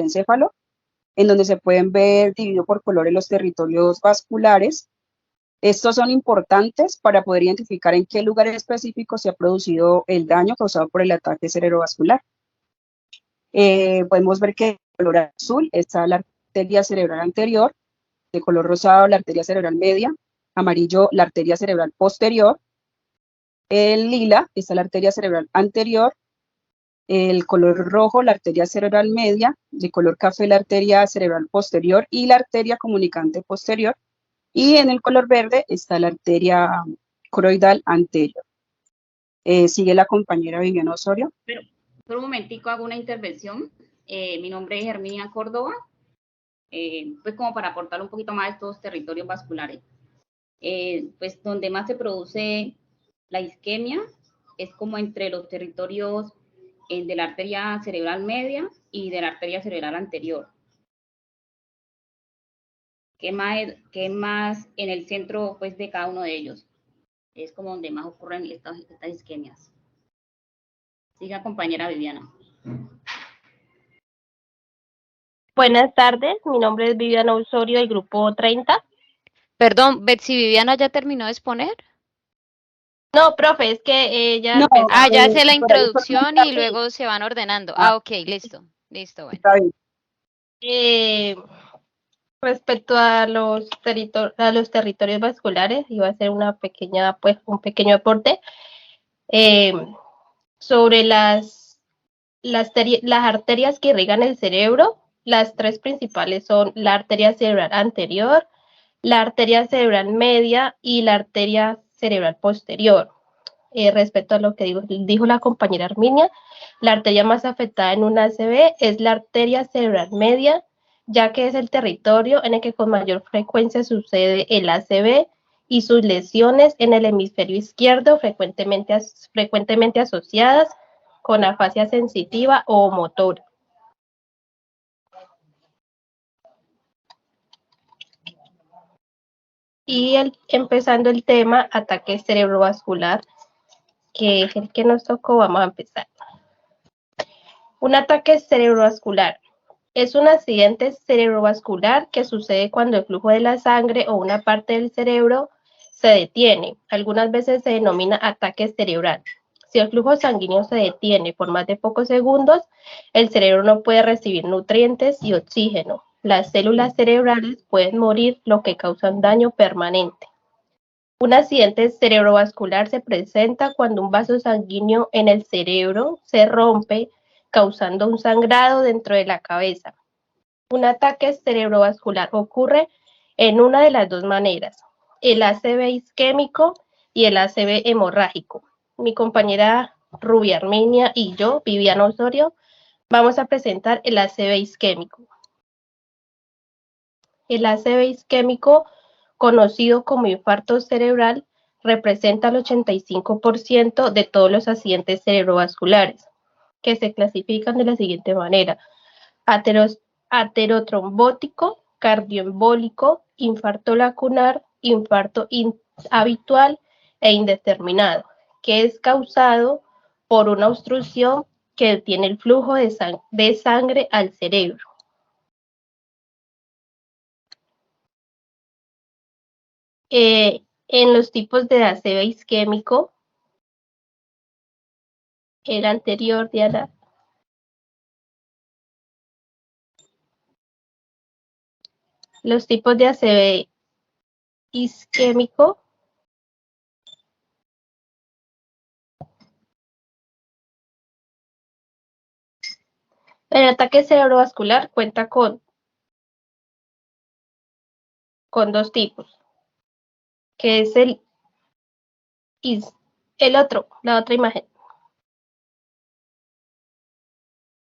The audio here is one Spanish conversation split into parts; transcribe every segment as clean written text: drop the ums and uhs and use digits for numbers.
encéfalo, en donde se pueden ver dividido por colores los territorios vasculares. Estos son importantes para poder identificar en qué lugar específico se ha producido el daño causado por el ataque cerebrovascular. Podemos ver que de color azul está la arteria cerebral anterior, de color rosado la arteria cerebral media, amarillo la arteria cerebral posterior, el lila está la arteria cerebral anterior, el color rojo la arteria cerebral media, de color café la arteria cerebral posterior y la arteria comunicante posterior, y en el color verde está la arteria coroidal anterior. Sigue la compañera Viviana Osorio. Pero por un momentico hago una intervención. Mi nombre es Herminia Córdoba, pues como para aportar un poquito más a estos territorios vasculares. Pues donde más se produce la isquemia es como entre los territorios de la arteria cerebral media y de la arteria cerebral anterior. ¿Qué más en el centro pues, de cada uno de ellos? Es como donde más ocurren estas isquemias. Siga, compañera Viviana. Buenas tardes, mi nombre es Viviana Osorio, del grupo 30. Perdón, Betsy, ¿Viviana ya terminó de exponer? No, profe, es que ella No, empezó. Ya hace la por ahí fue introducción y luego se van ordenando. Ok, listo, bueno. Está bien. Respecto a los territorios vasculares, iba a hacer un pequeño aporte sobre las arterias que irrigan el cerebro. Las tres principales son la arteria cerebral anterior, la arteria cerebral media y la arteria cerebral posterior. Respecto a lo que dijo la compañera Arminia, la arteria más afectada en un ACV es la arteria cerebral media, ya que es el territorio en el que con mayor frecuencia sucede el ACV y sus lesiones en el hemisferio izquierdo frecuentemente asociadas con afasia sensitiva o motora. Y empezando el tema, ataque cerebrovascular, que es el que nos tocó, vamos a empezar. Un ataque cerebrovascular es un accidente cerebrovascular que sucede cuando el flujo de la sangre o una parte del cerebro se detiene. Algunas veces se denomina ataque cerebral. Si el flujo sanguíneo se detiene por más de pocos segundos, el cerebro no puede recibir nutrientes y oxígeno. Las células cerebrales pueden morir, lo que causa un daño permanente. Un accidente cerebrovascular se presenta cuando un vaso sanguíneo en el cerebro se rompe, causando un sangrado dentro de la cabeza. Un ataque cerebrovascular ocurre en una de las dos maneras, el ACV isquémico y el ACV hemorrágico. Mi compañera Rubia Arminia y yo, Viviana Osorio, vamos a presentar el ACV isquémico. El ACV isquémico, conocido como infarto cerebral, representa el 85% de todos los accidentes cerebrovasculares, que se clasifican de la siguiente manera: aterotrombótico, cardioembólico, infarto lacunar, infarto habitual e indeterminado, que es causado por una obstrucción que detiene el flujo de sangre al cerebro. En los tipos de ACV isquémico, el anterior, Diana. Los tipos de ACV isquémico el ataque cerebrovascular cuenta con dos tipos, que es la otra imagen.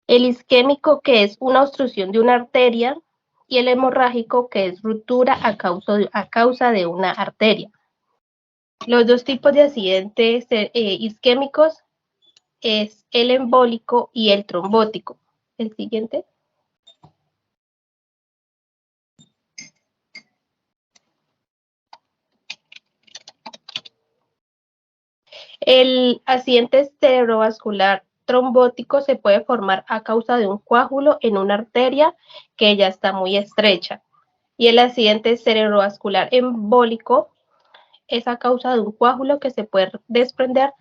El isquémico, que es una obstrucción de una arteria, y el hemorrágico, que es ruptura a causa de una arteria. Los dos tipos de accidentes isquémicos es el embólico y el trombótico. El siguiente. El accidente cerebrovascular trombótico se puede formar a causa de un coágulo en una arteria que ya está muy estrecha. Y el accidente cerebrovascular embólico es a causa de un coágulo que se puede desprender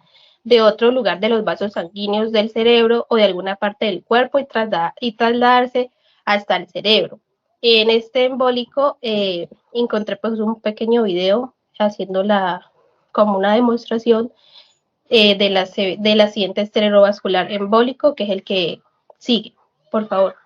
de otro lugar de los vasos sanguíneos del cerebro o de alguna parte del cuerpo y trasladarse hasta el cerebro. En este embólico encontré pues un pequeño video haciendo como una demostración del accidente cerebrovascular embólico, que es el que sigue. Por favor.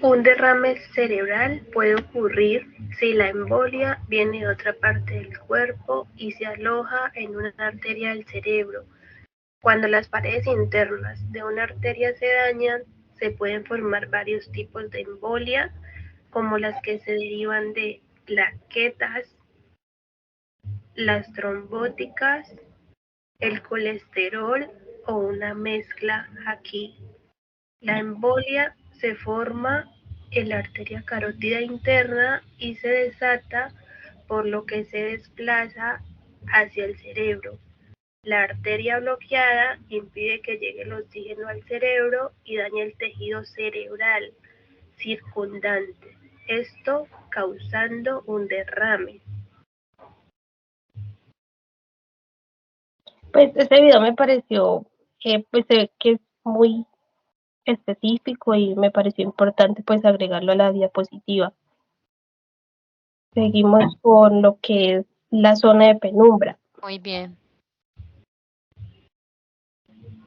Un derrame cerebral puede ocurrir si la embolia viene de otra parte del cuerpo y se aloja en una arteria del cerebro. Cuando las paredes internas de una arteria se dañan, se pueden formar varios tipos de embolia, como las que se derivan de plaquetas, las trombóticas, el colesterol o una mezcla aquí. La embolia se forma en la arteria carótida interna y se desata por lo que se desplaza hacia el cerebro. La arteria bloqueada impide que llegue el oxígeno al cerebro y daña el tejido cerebral circundante, esto causando un derrame. Pues este video me pareció, pues se ve que es muy específico y me pareció importante pues agregarlo a la diapositiva. Seguimos con lo que es la zona de penumbra. Muy bien.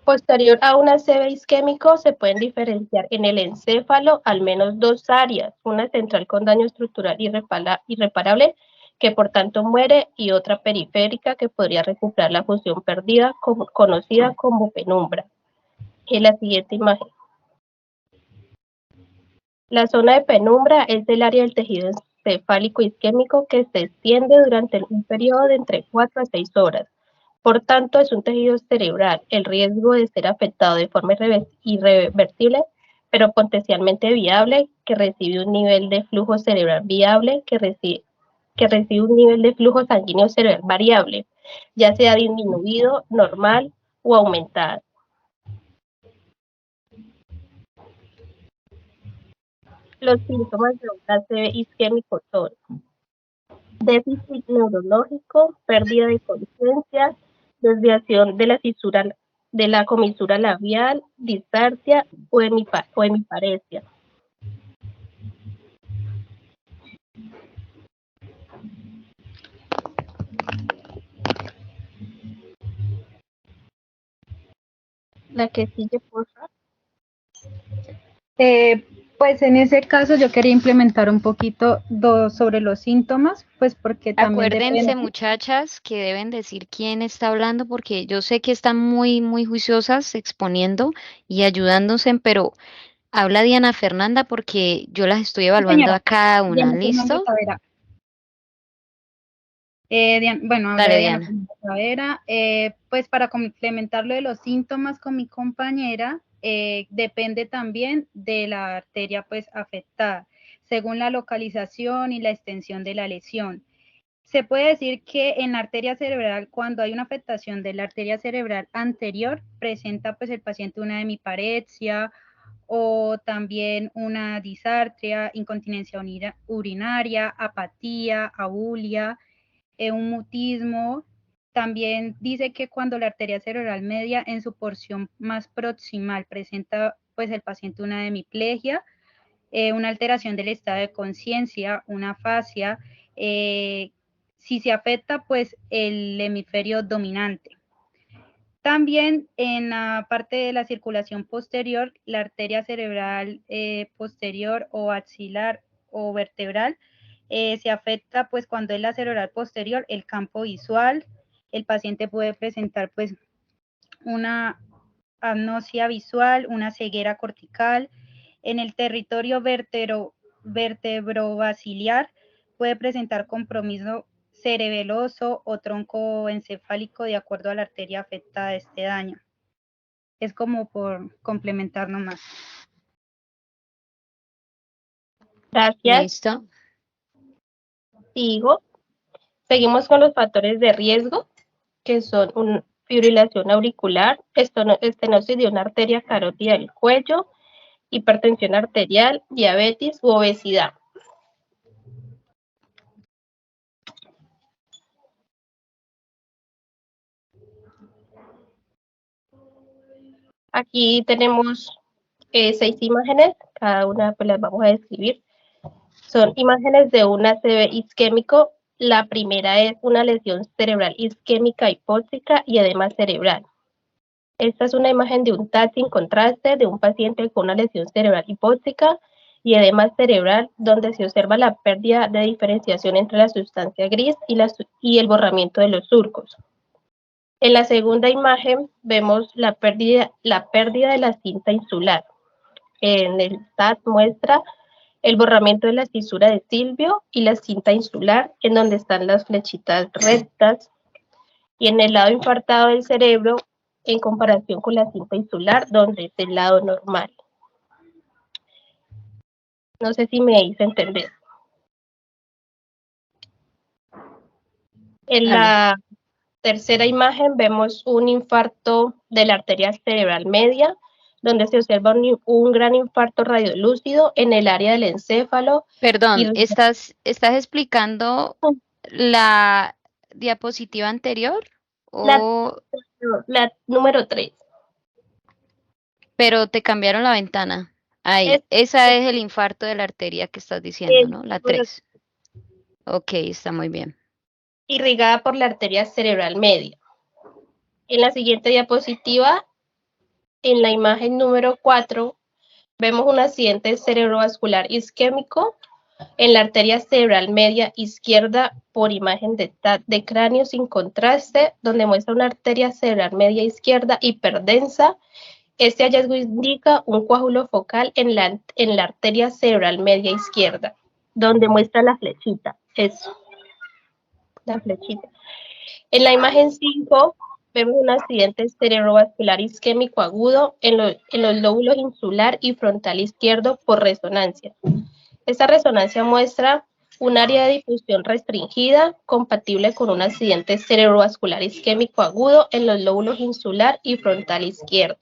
Posterior a un ACV isquémico se pueden diferenciar en el encéfalo al menos dos áreas, una central con daño estructural irreparable que por tanto muere y otra periférica que podría recuperar la función perdida conocida como penumbra. En la siguiente imagen. La zona de penumbra es el área del tejido encefálico isquémico que se extiende durante un periodo de entre 4 a 6 horas. Por tanto, es un tejido cerebral. El riesgo de ser afectado de forma irreversible, pero potencialmente viable, que recibe un nivel de flujo cerebral viable, que recibe un nivel de flujo sanguíneo cerebral variable, ya sea disminuido, normal o aumentado. Los síntomas de un ACV isquémico son déficit neurológico, pérdida de conciencia, desviación de la comisura labial, disartria o hemiparesia. La que sigue, por favor. Pues en ese caso yo quería implementar un poquito sobre los síntomas, pues porque también Acuérdense, depende. muchachas, que deben decir quién está hablando, porque yo sé que están muy, muy juiciosas exponiendo y ayudándose, pero habla Diana Fernanda porque yo las estoy evaluando a Señora, cada una. Diana Fernanda ¿Listo? Tavera. Bueno, habla Dale, Diana Diana. Fernanda Tavera. Pues para complementar lo de los síntomas con mi compañera, depende también de la arteria pues afectada, según la localización y la extensión de la lesión. Se puede decir que en la arteria cerebral, cuando hay una afectación de la arteria cerebral anterior, presenta pues el paciente una hemiparexia o también una disartria, incontinencia urinaria, apatía, abulia, un mutismo. También dice que cuando la arteria cerebral media en su porción más proximal presenta pues el paciente una hemiplegia, una alteración del estado de conciencia, una afasia, si se afecta pues el hemisferio dominante. También en la parte de la circulación posterior, la arteria cerebral posterior o axilar o vertebral se afecta pues cuando es la cerebral posterior, el campo visual, el paciente puede presentar pues una agnosia visual, una ceguera cortical. En el territorio vertebrovasiliar puede presentar compromiso cerebeloso o tronco encefálico de acuerdo a la arteria afectada de este daño. Es como por complementar nomás. Gracias. Listo. Sigo. Seguimos con los factores de riesgo, que son fibrilación auricular, estenosis de una arteria carótida del cuello, hipertensión arterial, diabetes u obesidad. Aquí tenemos 6 imágenes, cada una pues las vamos a describir. Son imágenes de un ACV isquémico. La primera es una lesión cerebral isquémica hipóxica y edema cerebral. Esta es una imagen de un TAC sin contraste de un paciente con una lesión cerebral hipóxica y edema cerebral, donde se observa la pérdida de diferenciación entre la sustancia gris y el borramiento de los surcos. En la segunda imagen vemos la pérdida de la cinta insular. En el TAC muestra el borramiento de la fisura de Silvio y la cinta insular, en donde están las flechitas rectas, y en el lado infartado del cerebro, en comparación con la cinta insular, donde es el lado normal. No sé si me hice entender. En la tercera imagen vemos un infarto de la arteria cerebral media, donde se observa un gran infarto radiolúcido en el área del encéfalo. Perdón, ¿estás explicando la diapositiva anterior? La número 3. Pero te cambiaron la ventana. Ahí, esa es el infarto de la arteria que estás diciendo, ¿no? La 3. Ok, está muy bien. Irrigada por la arteria cerebral media. En la siguiente diapositiva, en la imagen número 4, vemos un accidente cerebrovascular isquémico en la arteria cerebral media izquierda por imagen de TAC de cráneo sin contraste, donde muestra una arteria cerebral media izquierda hiperdensa. Este hallazgo indica un coágulo focal en la arteria cerebral media izquierda, donde muestra la flechita. Eso, la flechita. En la imagen 5 vemos un accidente cerebrovascular isquémico agudo en los lóbulos insular y frontal izquierdo por resonancia. Esta resonancia muestra un área de difusión restringida compatible con un accidente cerebrovascular isquémico agudo en los lóbulos insular y frontal izquierdo.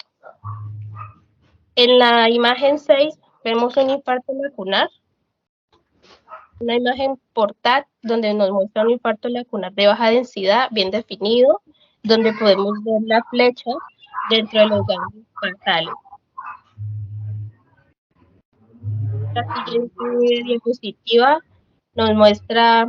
En la imagen 6 vemos un infarto lacunar, una imagen por TAC donde nos muestra un infarto lacunar de baja densidad, bien definido, donde podemos ver la flecha dentro de los ganglios frontales. La siguiente diapositiva nos muestra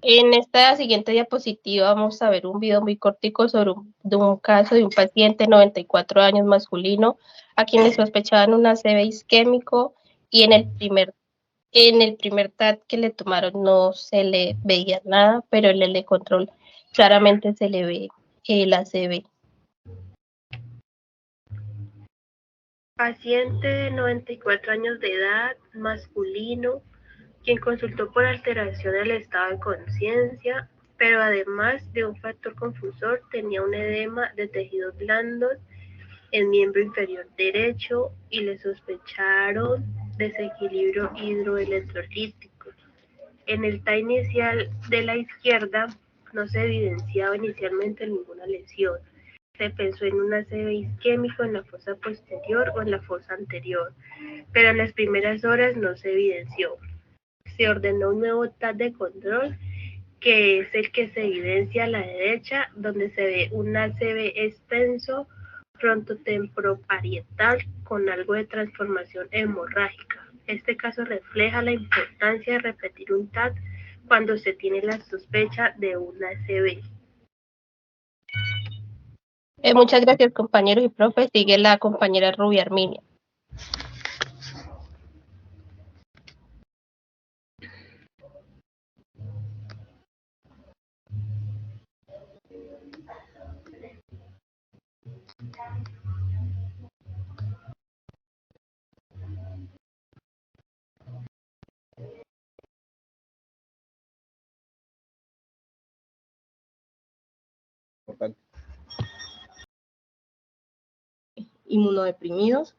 En esta siguiente diapositiva vamos a ver un video muy cortico sobre un caso de un paciente de 94 años masculino a quien le sospechaban un ACV isquémico, y en el primer TAC que le tomaron no se le veía nada, pero en el de control claramente se le ve el ACV. Paciente de 94 años de edad, masculino, quien consultó por alteración del estado de conciencia, pero además de un factor confusor, tenía un edema de tejidos blandos en miembro inferior derecho y le sospecharon desequilibrio hidroelectrolítico. En el TAC inicial de la izquierda no se evidenciaba inicialmente ninguna lesión. Se pensó en un ACV isquémico en la fosa posterior o en la fosa anterior, pero en las primeras horas no se evidenció. Se ordenó un nuevo TAC de control, que es el que se evidencia a la derecha, donde se ve un ACV extenso frontotemporoparietal con algo de transformación hemorrágica. Este caso refleja la importancia de repetir un TAC cuando se tiene la sospecha de un ACV. Muchas gracias, compañeros y profe. Sigue la compañera Rubia Arminia. importante. Inmunodeprimidos,